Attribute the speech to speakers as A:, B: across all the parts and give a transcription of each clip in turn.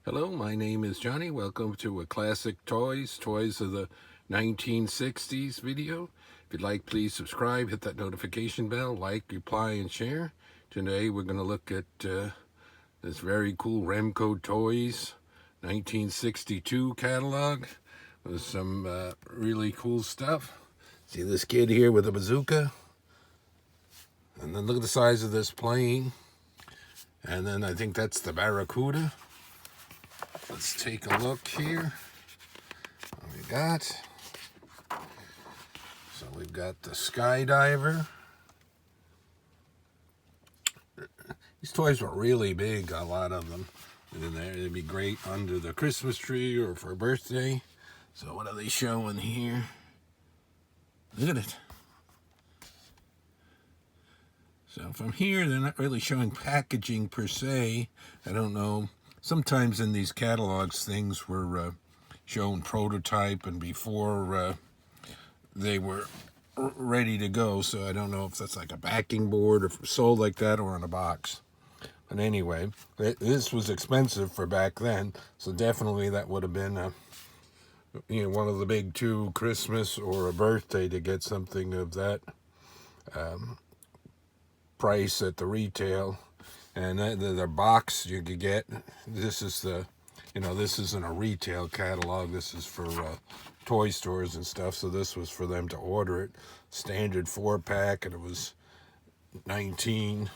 A: Hello, my name is Johnny. Welcome to a Classic Toys of the 1960s video. If you'd like, please subscribe, hit that notification bell, like, reply, and share. Today we're going to look at this very cool Remco Toys 1962 catalog with some really cool stuff. See this kid here with a bazooka? And then look at the size of this plane. And then I think that's the Barracuda. Let's take a look here. What we got? So we've got the skydiver. These toys were really big, a lot of them. And they'd be great under the Christmas tree or for a birthday. So what are they showing here? Look at it. So from here, they're not really showing packaging per se. I don't know. Sometimes in these catalogs, things were shown prototype and before they were ready to go. So I don't know if that's like a backing board or sold like that or in a box. But anyway, this was expensive for back then. So definitely that would have been one of the big two, Christmas or a birthday, to get something of that price at the retail. And the box you could get, this is the, this isn't a retail catalog. This is for toy stores and stuff. So this was for them to order it. Standard 4-pack, and it was 19.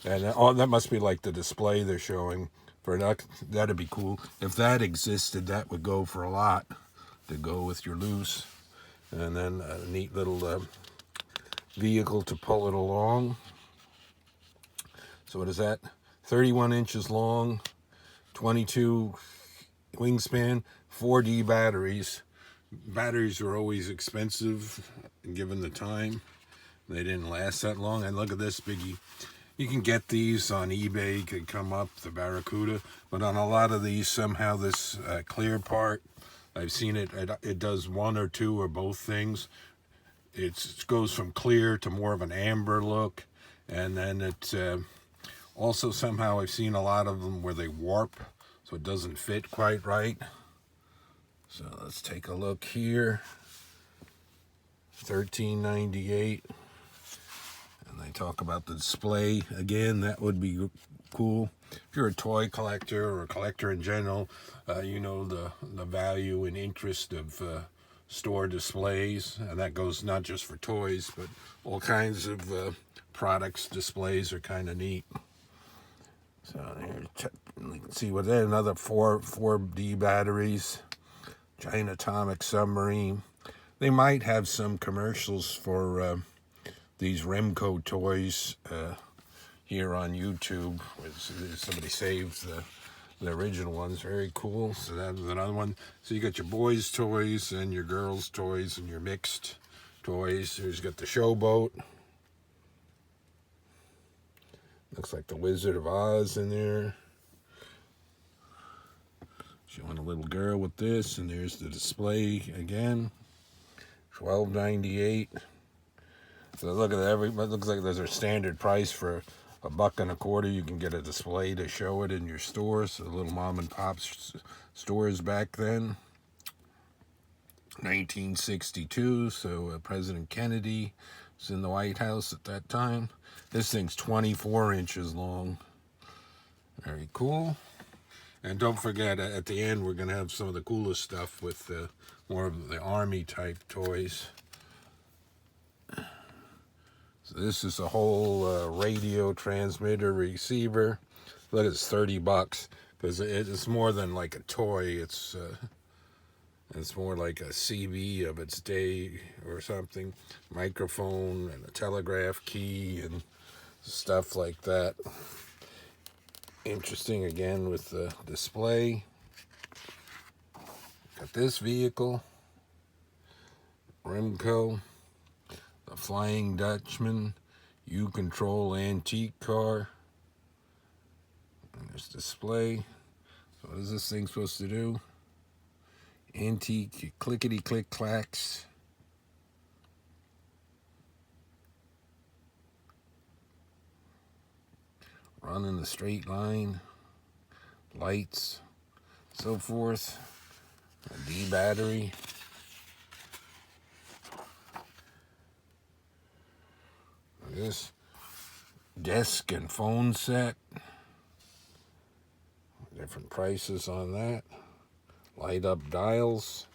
A: And that must be like the display they're showing. For that, that'd be cool. If that existed, that would go for a lot to go with your loose. And then a neat little vehicle to pull it along. So what is that? 31 inches long, 22 wingspan, 4D batteries. Batteries are always expensive given the time. They didn't last that long. And look at this biggie. You can get these on eBay. You could come up, the Barracuda. But on a lot of these, somehow this clear part, I've seen it does one or two or both things. It goes from clear to more of an amber look. And then it also, somehow I've seen a lot of them where they warp, so it doesn't fit quite right. So let's take a look here. $13.98. And they talk about the display. Again, that would be cool. If you're a toy collector or a collector in general, you know the value and interest of store displays. And that goes not just for toys, but all kinds of products. Displays are kind of neat. So here, you can see what they're, another 4D batteries, giant atomic submarine. They might have some commercials for these Remco toys here on YouTube. Somebody saved the original ones. Very cool. So that was another one. So you got your boys' toys and your girls' toys and your mixed toys. Here's got the showboat. Looks like the Wizard of Oz in there. Showing a little girl with this, and there's the display again. $12.98. So look at that. It looks like there's a standard price for $1.25. You can get a display to show it in your stores. So little mom and pop stores back then. 1962. So President Kennedy was in the White House at that time. This thing's 24 inches long. Very cool. And don't forget, at the end, we're going to have some of the coolest stuff with more of the Army type toys. So this is a whole radio transmitter receiver. Look, it's $30 because it's more than like a toy. It's more like a CB of its day or something. Microphone and a telegraph key and stuff like that. Interesting again with the display. Got this vehicle, Remco, the Flying Dutchman, U-Control antique car. And there's display. So what is this thing supposed to do? Antique clickety click clacks. Run in the straight line. lights, so forth. A D battery. This desk and phone set. Different prices on that. Light up dials.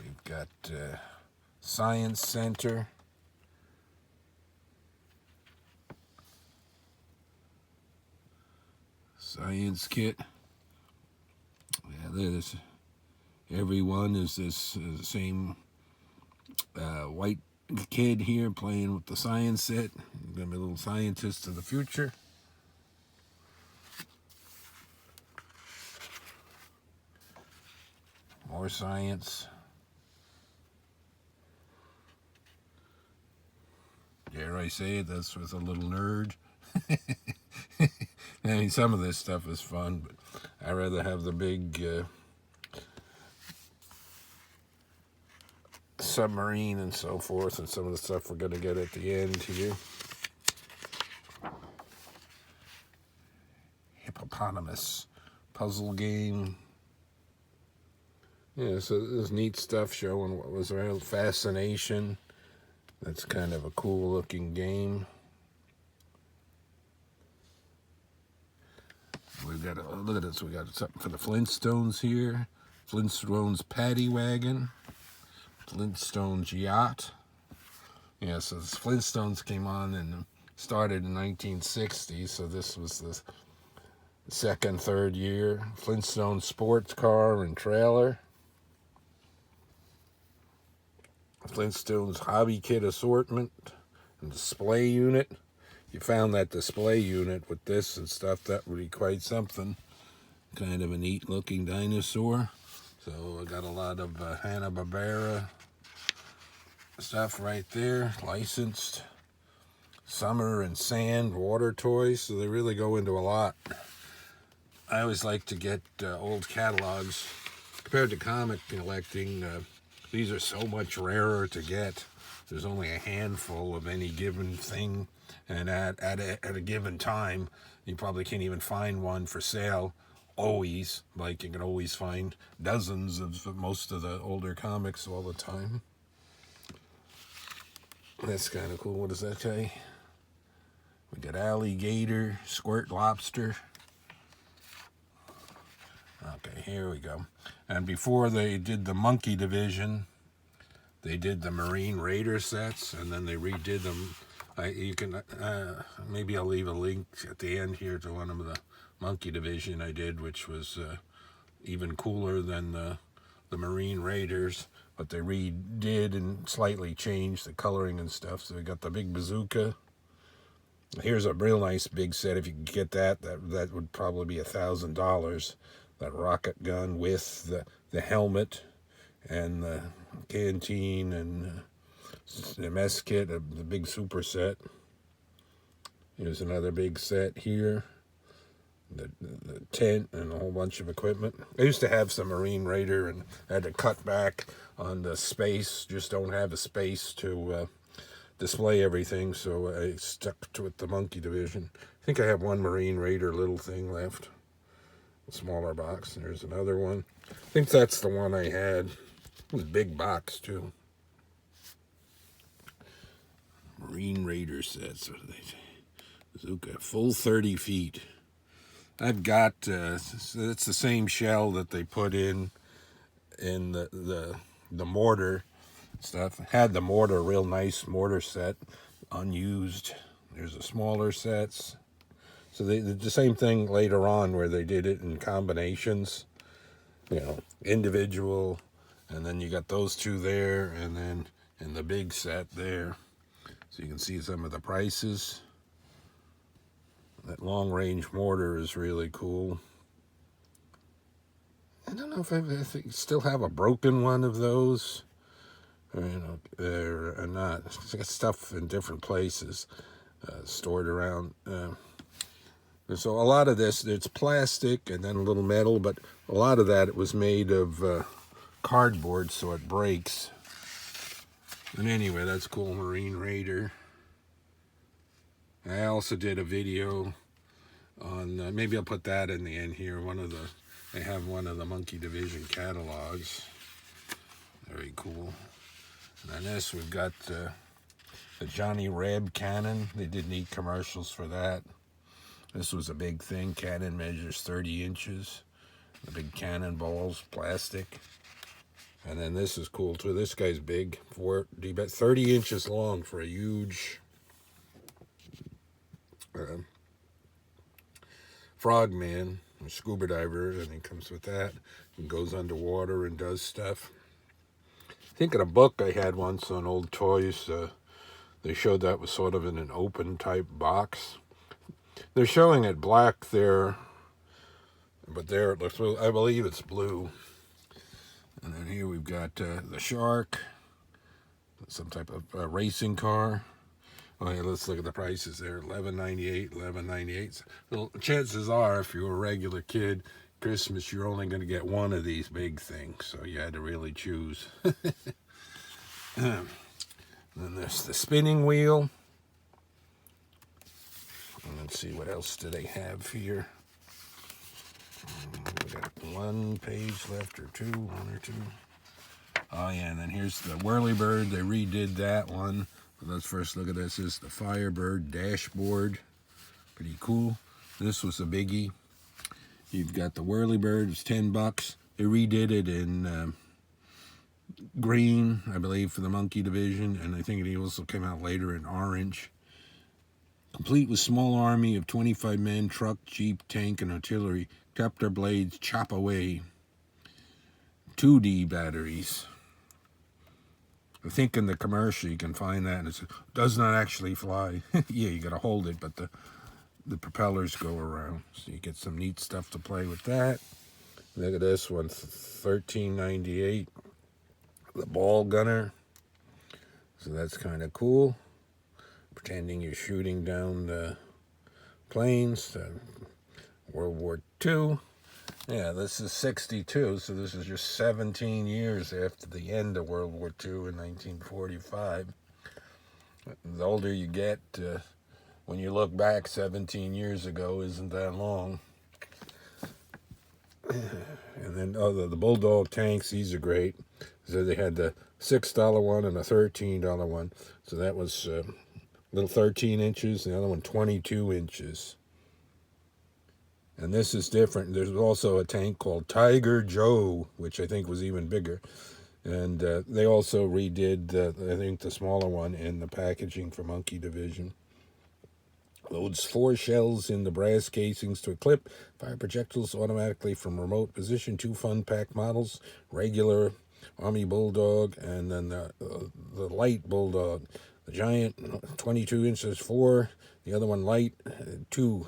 A: We've got Science Center. Science kit. Yeah, there's every one is this same white kid here playing with the science set. He's gonna be a little scientist of the future. More science. Dare I say it, that's with a little nerd. I mean, some of this stuff is fun, but I'd rather have the big submarine and so forth, and some of the stuff we're going to get at the end here. Hippopotamus puzzle game. Yeah, so there's neat stuff showing what was around. Fascination. That's kind of a cool looking game. We've got look at this. We got something for the Flintstones here. Flintstones paddy wagon. Flintstones yacht. Yeah, so the Flintstones came on and started in 1960. So this was the second, third year. Flintstone sports car and trailer. Flintstones hobby kit assortment and display unit. You found that display unit with this and stuff, that would be quite something. Kind of a neat looking dinosaur. So I got a lot of Hanna-Barbera stuff right there, licensed. Summer and sand, water toys, so they really go into a lot. I always like to get old catalogs. Compared to comic collecting, these are so much rarer to get. There's only a handful of any given thing, and at a given time, you probably can't even find one for sale. Always, like you can always find dozens of most of the older comics all the time. That's kind of cool. What does that say? We got alligator, squirt lobster. Okay, here we go. And before they did the monkey division, they did the Marine Raider sets, and then they redid them. You can maybe I'll leave a link at the end here to one of the monkey division I did, which was even cooler than the Marine Raiders, but they redid and slightly changed the coloring and stuff. So we got the big bazooka. Here's a real nice big set. If you could get that would probably be $1,000. That rocket gun with the helmet and the canteen and the mess kit, the big super set. Here's another big set here. The tent and a whole bunch of equipment. I used to have some Marine Raider and I had to cut back on the space. Just don't have the space to display everything, so I stuck to it, the monkey division. I think I have one Marine Raider little thing left. A smaller box. There's another one. I think that's the one I had. It was a big box too. Marine Raider sets. What do they say? Bazooka, full 30 feet. I've got, it's the same shell that they put in the mortar stuff. Had the mortar, real nice mortar set, unused. There's the smaller sets. So they did the same thing later on where they did it in combinations, you know, individual, and then you got those two there, and then in the big set there. So you can see some of the prices. That long-range mortar is really cool. I don't know if I still have a broken one of those, or not. It's got stuff in different places stored around. So a lot of this, it's plastic and then a little metal, but a lot of that, it was made of cardboard, so it breaks. And anyway, that's cool, Marine Raider. I also did a video on, maybe I'll put that in the end here. They have one of the Monkey Division catalogs. Very cool. And on this, we've got the Johnny Reb cannon. They did neat commercials for that. This was a big thing. Cannon measures 30 inches. The big cannonballs, plastic. And then this is cool too. This guy's big, 30 inches long for a huge frogman, a scuba diver, and he comes with that and goes underwater and does stuff. I think in a book I had once on old toys, they showed that was sort of in an open type box. They're showing it black there, but there it looks, I believe it's blue. And then here we've got the shark, some type of racing car. Oh yeah, let's look at the prices there. $11.98, $11.98. Well, chances are, if you're a regular kid, Christmas, you're only going to get one of these big things, so you had to really choose. Then there's the spinning wheel. And let's see, what else do they have here? We got one page left, or two, one or two. Oh yeah, and then here's the Whirlybird. They redid that one. But let's first look at this. This is the Firebird dashboard. Pretty cool. This was a biggie. You've got the Whirlybird. It's $10. They redid it in green, I believe, for the Monkey Division, and I think it also came out later in orange. Complete with small army of 25 men, truck, jeep, tank, and artillery. Copter blades chop away. 2D batteries. I think in the commercial you can find that, and it does not actually fly. Yeah, you gotta hold it, but the propellers go around, so you get some neat stuff to play with that. Look at this one, $13.98. The ball gunner. So that's kind of cool. Pretending you're shooting down the planes. World War II. Yeah, this is 62, so this is just 17 years after the end of World War II in 1945. The older you get, when you look back 17 years ago, isn't that long. And then the Bulldog tanks, these are great. So they had the $6 one and a $13 one. So that was little 13 inches, the other one 22 inches. And this is different. There's also a tank called Tiger Joe, which I think was even bigger. And they also redid, I think, the smaller one in the packaging for Monkey Division. Loads 4 shells in the brass casings to equip. Fire projectiles automatically from remote position. 2 fun pack models. Regular Army Bulldog, and then the light Bulldog. The giant, 22 inches, 4. The other one light, 2.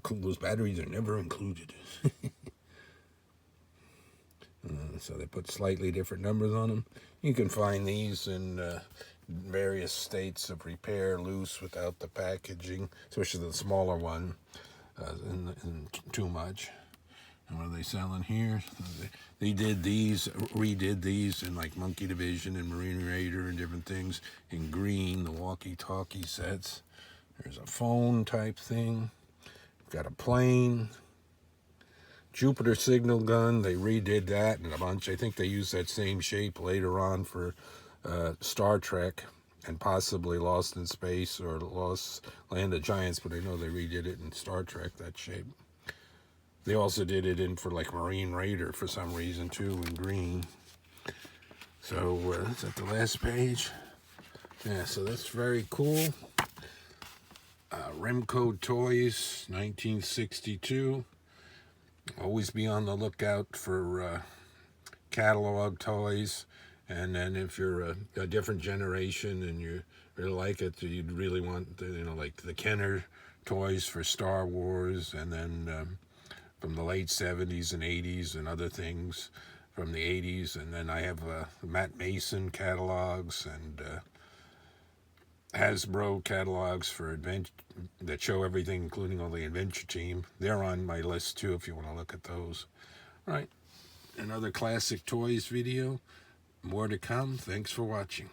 A: Those batteries are never included. So they put slightly different numbers on them. You can find these in various states of repair, loose, without the packaging, especially the smaller one, in too much. And what are they selling here? They did these, redid these in like Monkey Division and Marine Raider and different things in green, the walkie-talkie sets. There's a phone type thing. Got a plane. Jupiter signal gun. They redid that in a bunch. I think they used that same shape later on for Star Trek and possibly Lost in Space or Lost Land of Giants, but I know they redid it in Star Trek, that shape. They also did it in for like Marine Raider for some reason too, in green. So is that the last page? Yeah, so that's very cool. Remco Toys, 1962. Always be on the lookout for catalog toys. And then if you're a different generation and you really like it, you'd really want, like the Kenner toys for Star Wars, and then from the late 70s and 80s and other things from the 80s. And then I have Matt Mason catalogs and Hasbro catalogs for adventure that show everything, including all the Adventure Team. They're on my list too if you want to look at those. All right, another classic toys video. More to come. Thanks for watching.